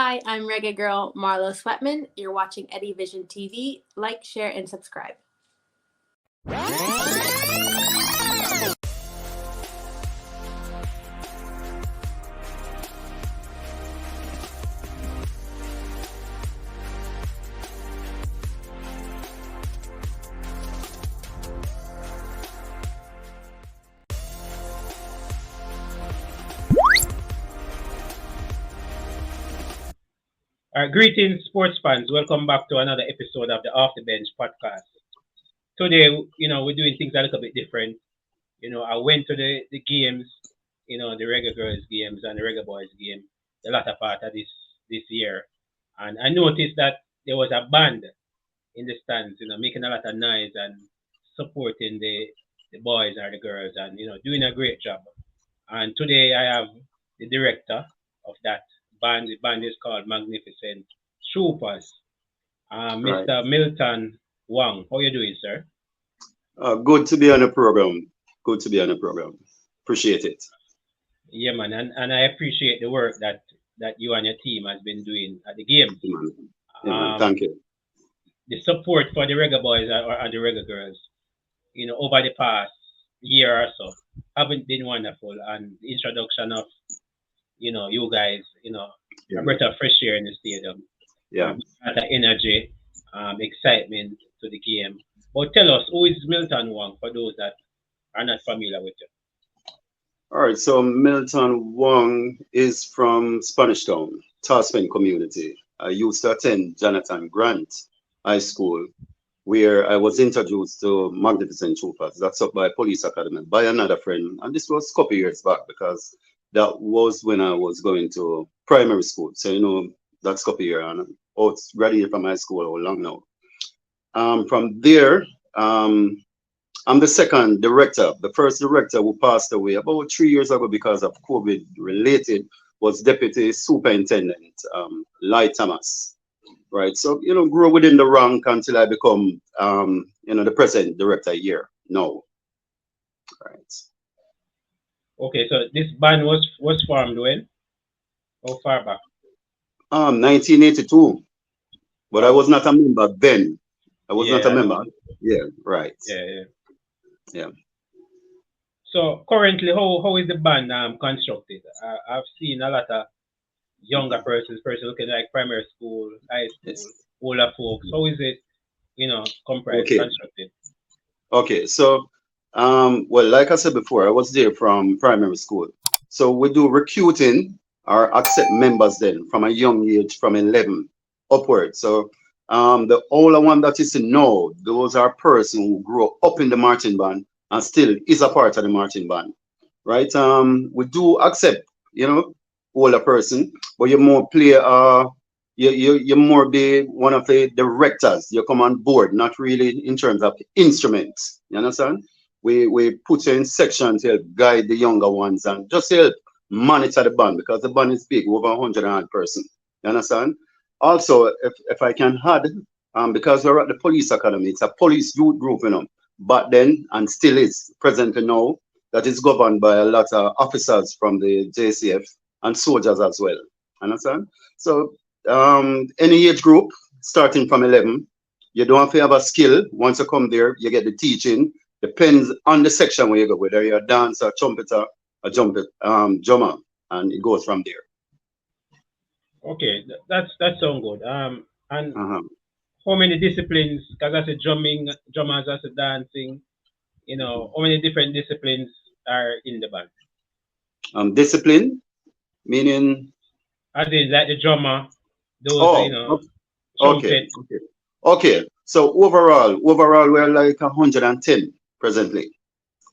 Hi, I'm Reggae Girl Marlo Sweatman. You're watching Eddie Vision TV. Like, share, and subscribe. Greetings, sports fans. Welcome back to another episode of the Off the Bench podcast. Today, we're doing things a little bit different. I went to the games, the Reggae Girls games and the Reggae Boys game, the latter part of this year, and I noticed that there was a band in the stands, making a lot of noise and supporting the boys or the girls, and doing a great job. And today I have the director of that band. The band is called Magnificent Troopers, Right. Mr. Milton Wang. How you doing, sir? Good to be on the program. Good to be on the program. Appreciate it. Yeah, man, and I appreciate the work that you and your team has been doing at the game. Yeah, man. Yeah, man. Um, Thank you. the support for the Reggae Boys and the Reggae Girls, over the past year or so, haven't been wonderful. And the introduction of, you guys, Yeah, a man. breath of fresh air in the stadium, Yeah. a lot of energy, excitement to the game. But tell us, who is Milton Wang for those that are not familiar with you? All right. So Milton Wong is from Spanish Town, Tasman community. I used to attend Jonathan Grant High School, where I was introduced to Magnificent Troopers. That's up by Police Academy by another friend. And this was a couple years back because that was when I was going to primary school. So, that's a couple years. And I was graduated from high school how long now. From there, I'm the second director. The first director who passed away about 3 years ago because of COVID related was Deputy Superintendent Lai Thomas. Right. So, grow within the rank until I become, the present director here. No. Right. Okay, so this band was formed when? How far back? 1982, but I Wow. was not a member then. I was not a Yeah, I know. member. Yeah. Right. Yeah, yeah. Yeah. So currently, how is the band constructed? I've seen a lot of younger persons looking like primary school, high school, Yes. older folks. How is it, comprised, Okay. constructed? Okay, so well, like I said before, I was there from primary school. So we do recruiting or accept members then from a young age, from 11 upward. So the older one that is to know, those are persons who grow up in the marching band and still is a part of the marching band, right? We do accept, older person, but you more play you more be one of the directors. You come on board, not really in terms of instruments. You understand? We put you in sections to help guide the younger ones and just help monitor the band because the band is big, over 100 odd person. You understand? Also, if I can add, because we're at the police academy, it's a police youth group, but then and still is presently now that is governed by a lot of officers from the JCF and soldiers as well. Understand? So any age group starting from 11, you don't have to have a skill. Once you come there, you get the teaching. Depends on the section where you go, whether you're a dancer, trumpeter, a drummer, and it goes from there. Okay, that sounds good. And Uh-huh. how many disciplines? Because I said drumming, drummers, I said dancing. How many different disciplines are in the band? Discipline, meaning, As in, like the drummer, those oh, okay, trumpet. okay, okay. So overall, we're like 110 presently.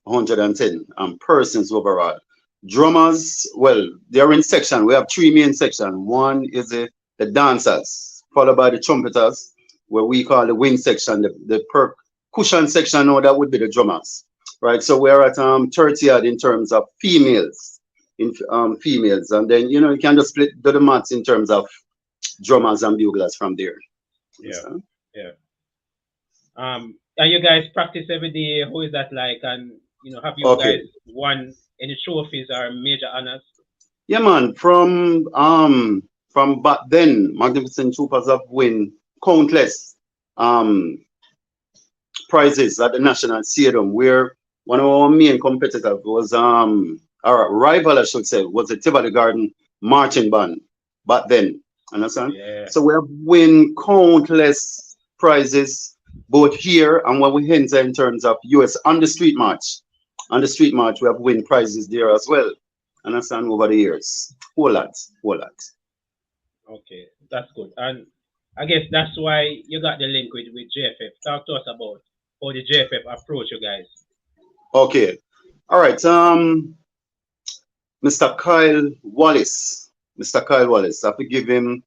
110 persons overall. Drummers, well, they're in section. We have three main sections. One is the dancers, followed by the trumpeters, where we call the wind section, the percussion section, no, that would be the drummers. Right. So we're at 30 odd in terms of females. In females, and then you can just split do the maths in terms of drummers and buglers from there. Yeah, Understand? yeah. And you guys practice every day. How is that like? And have you Okay. guys won any trophies or major honors? Yeah, man. From from back then, Magnificent Troopers have won countless um, prizes at the National Stadium, where one of our main competitors was our rival, I should say, was the Tivoli Garden Marching Band back then. Understand? Yeah. So we have won countless prizes both here and when we enter in terms of US on the street march. On the street march, we have won prizes there as well. Understand, over the years. Whole lot, whole lot. Okay, that's good. And I guess that's why you got the link with JFF. Talk to us about how the JFF approach you guys. Okay. All right. Mr. Kyle Wallace. Mr. Kyle Wallace. I have to give him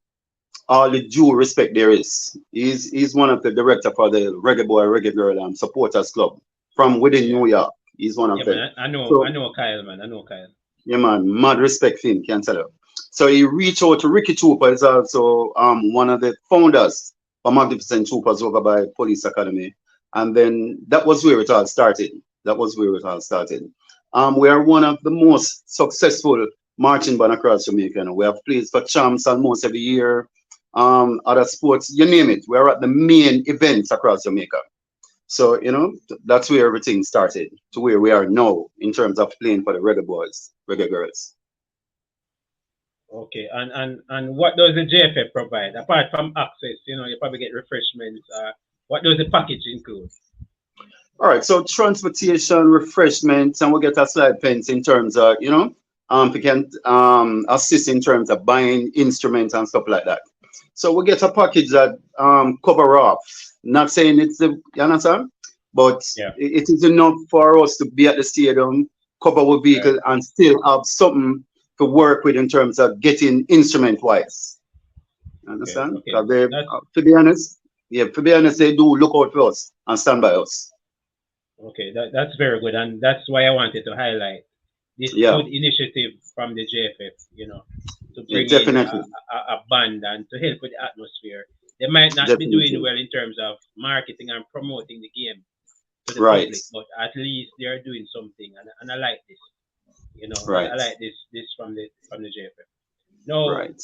all the due respect there is. He's one of the director for the Reggae Boy, Reggae Girl Supporters Club from within New York. He's one of Yeah, them. man, I know, So, I know Kyle, man. I know Kyle. yeah, man, mad respect for him, can't tell you. So he reached out to Ricky Trooper, is also one of the founders of Magnificent Troopers over by Police Academy. And then that was where it all started. That was where it all started. We are one of the most successful marching band across Jamaica. We have plays for champs almost every year. Other sports, you name it. We're at the main events across Jamaica. So, that's where everything started to where we are now in terms of playing for the Reggae Boys, Reggae Girls. Okay, and what does the JFF provide apart from access? You probably get refreshments. What does the package include? All right, so transportation, refreshments, and we get a slight pence in terms of, we can assist in terms of buying instruments and stuff like that. So we get a package that cover off. Not saying it's you understand, but Yeah. it is enough for us to be at the stadium, cover our vehicle, Right. and still have something to work with in terms of getting instrument wise. Understand? Okay. 'Cause they, That's to be honest, they do look out for us and stand by us. okay. That's very good, and that's why I wanted to highlight this Yeah, good initiative from the JFF. To yeah, bring in definitely, a band and to help with the atmosphere. They might not be doing definitely. well in terms of marketing and promoting the game to the Right, public, but at least they are doing something, and I like this. I right, like this from the JFF. Now, right.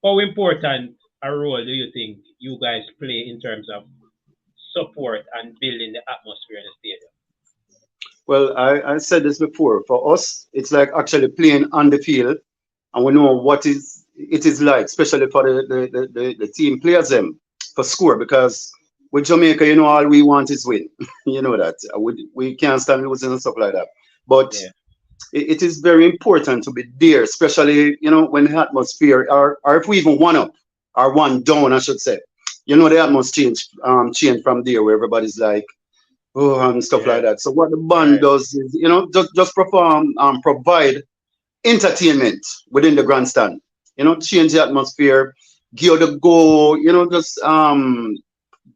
how important a role do you think you guys play in terms of support and building the atmosphere in the stadium? Well, I said this before. For us, it's like actually playing on the field, and we know what it is like, especially for the team players them for score. Because with Jamaica, all we want is win. You know that we can't stand losing and stuff like that. But Yeah, it is very important to be there, especially when the atmosphere, or if we even one up or one down, I should say. The atmosphere change from there, where everybody's like, oh, and stuff like yeah, that. So what the band right. does is, just perform, provide entertainment within the grandstand. Change the atmosphere, give the go. Just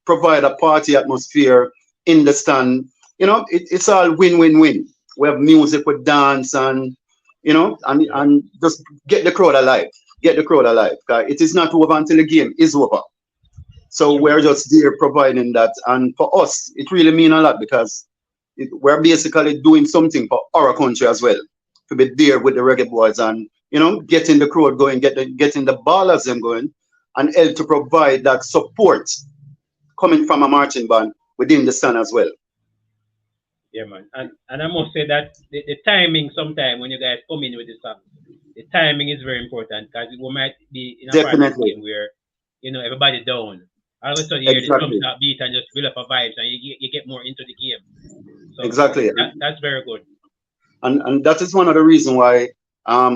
provide a party atmosphere in the stand. It's all win-win-win. We have music with dance and Yeah, and just get the crowd alive. Get the crowd alive. 'Cause it is not over until the game is over. So true. we're just there providing that, and for us, it really means a lot because we're basically doing something for our country as well. To be there with the Reggae Boys and getting the crowd going, getting the ballers them going, and help to provide that support coming from a marching band within the stand as well. Yeah, man. And I must say that the timing sometimes when you guys come in with the song, the timing is very important because we might be in a part of the Definitely, game where everybody down. All of a sudden you hear the drum exactly, start beat and just build up a vibes and you get more into the game. So exactly, that's very good. and that is one of the reasons why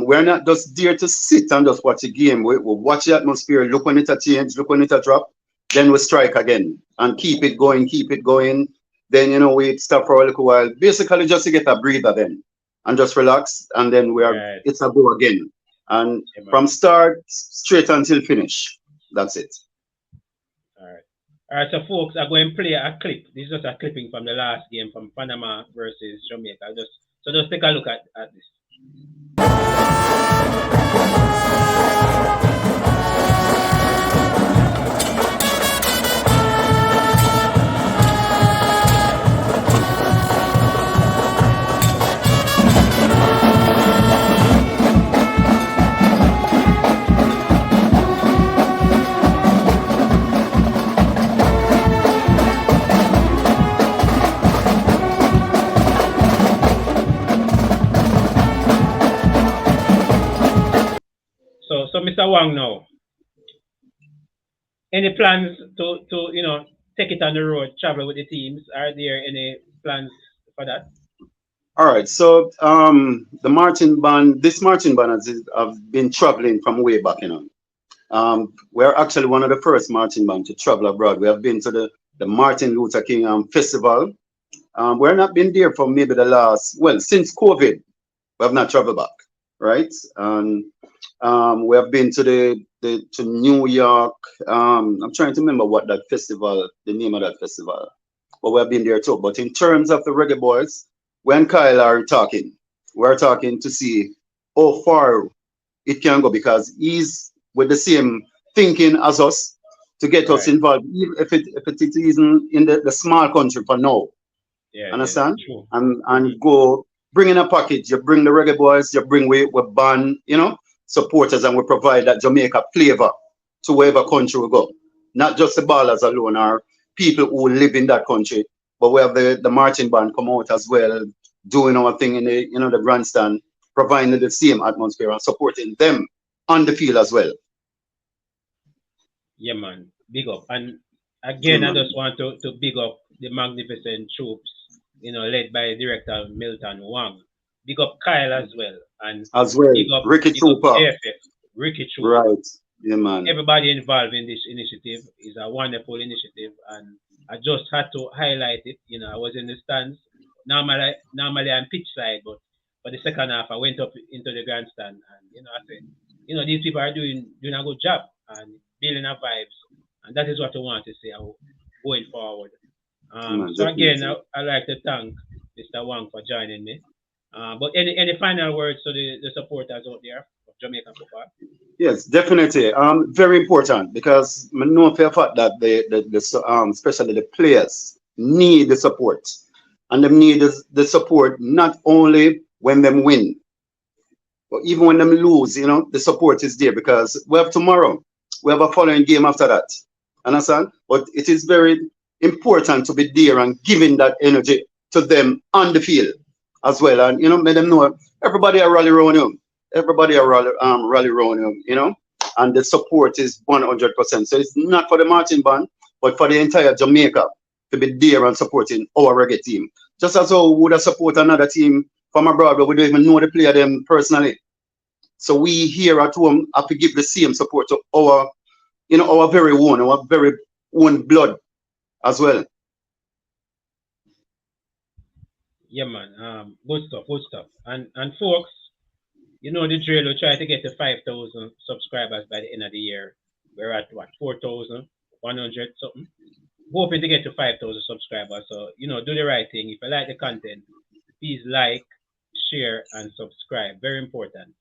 we're not just there to sit and just watch a game. We watch the atmosphere, look when it a change, look when it a drop, then we strike again and keep it going, keep it going. Then we stop for a little while, basically just to get a breather then and just relax, and then Right. it's a go again. And Yeah, man. from start straight until finish. That's it. All right. All right, so folks, I'm going to play a clip. This is just a clipping from the last game from Panama versus Jamaica. Just take a look at this. Mr. Wang now, any plans to take it on the road, travel with the teams? Are there any plans for that? All right. So the marching band, this marching band has have been traveling from way back. We're actually one of the first marching band to travel abroad. We have been to the Martin Luther King Festival. We're not been there for maybe the last, well, since COVID. We have not traveled back, right? And we have been to to New York. I'm trying to remember what that festival, the name of that festival, but we have been there too. But in terms of the Reggae Boys, when Kyle are talking, we're talking to see how far it can go because he's with the same thinking as us to get us Right. involved, even if it is in the small country for now. Yeah, yeah, that's Understand? true. Hmm. And go bring in a package. You bring the Reggae Boys, you bring with band, supporters, and we provide that Jamaica flavor to wherever country we go. Not just the ballers alone or people who live in that country, but we have the marching band come out as well, doing our thing in the grandstand, providing the same atmosphere and supporting them on the field as well. Yeah, man. Big up. And Yeah, again, I man. just want to big up the magnificent troops, led by director Milton Wang. Big up Kyle as well. And As well, Ricky big up Trooper. JFF, Ricky Troop. Right. Yeah, man. Everybody involved in this initiative is a wonderful initiative, and I just had to highlight it. I was in the stands. Normally I'm pitch side, but for the second half, I went up into the grandstand, and I said, these people are doing a good job and building a vibes, and that is what I want to say going forward. Yeah, man, So again, definitely. I like to thank Mr. Wang for joining me. But any final words to the supporters out there of Jamaican football? Yes, definitely. Very important because I know for a fact that especially the players need the support, and they need the support not only when them win, but even when them lose. The support is there because we have tomorrow, we have a following game after that. Understand? But it is very important to be there and giving that energy to them on the field as well, and let them know everybody are rally around you. Everybody are rally around you. And the support is 100%. So it's not for the marching band, but for the entire Jamaica to be there and supporting our reggae team. Just as how we would have support another team from abroad, but we don't even know the player them personally. So we here at home have to give the same support to our very own, our very own blood as well. Yeah, man. Good stuff, good stuff. And folks, you know the drill. We try to get to 5,000 subscribers by the end of the year. We're at what 4,100 something. Hoping to get to 5,000 subscribers. So do the right thing. If you like the content, please like, share, and subscribe. Very important.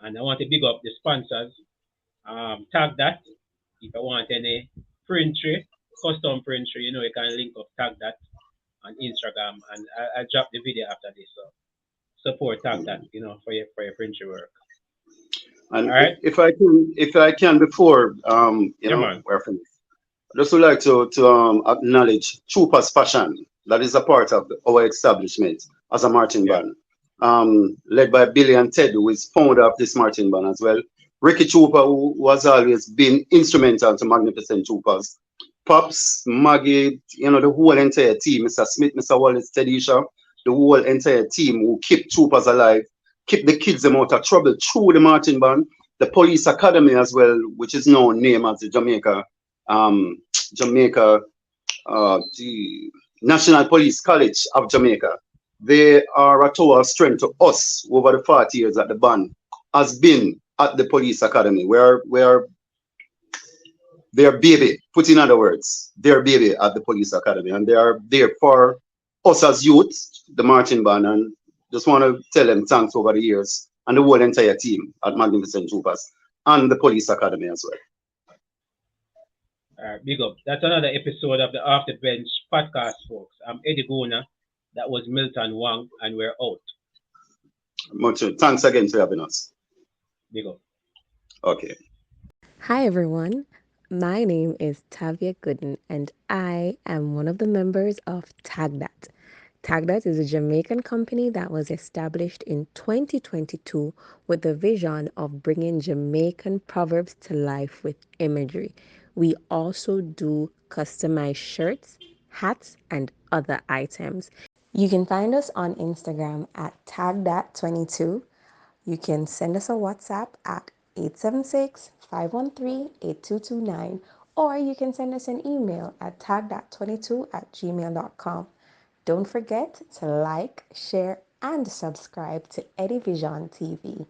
And I want to big up the sponsors. Tag that. If I want any printry, custom printry, you can link up tag that on Instagram, and I'll drop the video after this. So support tag that, for your printry work. All And right. if I can before Yeah, man. we're finished. I just would like to acknowledge Trooper's Passion. That is a part of our establishment as a marching Yeah. band, led by Billy and Ted, who is founder of this marching band as well. Ricky Trooper, who has always been instrumental to Magnificent Troopers. Pops, Maggie, the whole entire team, Mr. Smith, Mr. Wallace, Tedisha, the whole entire team who keep Troopers alive, keep the kids them out of trouble through the marching band, the police academy as well, which is now named as the um, Jamaica, the National Police College of Jamaica. They are a total strength to us over the 40 years that the band has been at the police academy, where their baby, put in other words, their baby at the police academy, and they are there for us as youth, the marching band, and just want to tell them thanks over the years and the whole entire team at Magnificent Troopers and the police academy as well. Big up. That's another episode of the Off the Bench podcast, folks. I'm Eddie Gona. That was Milton Wang, and we're out. Much thanks again for having us. Big up. Okay. Hi, everyone. My name is Tavia Gooden, and I am one of the members of Tag That. Tagdat is a Jamaican company that was established in 2022 with the vision of bringing Jamaican proverbs to life with imagery. We also do customized shirts, hats, and other items. You can find us on Instagram at tagdat22. You can send us a WhatsApp at 876-513-8229, or you can send us an email at tagdat22@gmail.com. Don't forget to like, share, and subscribe to Eddie Vision TV.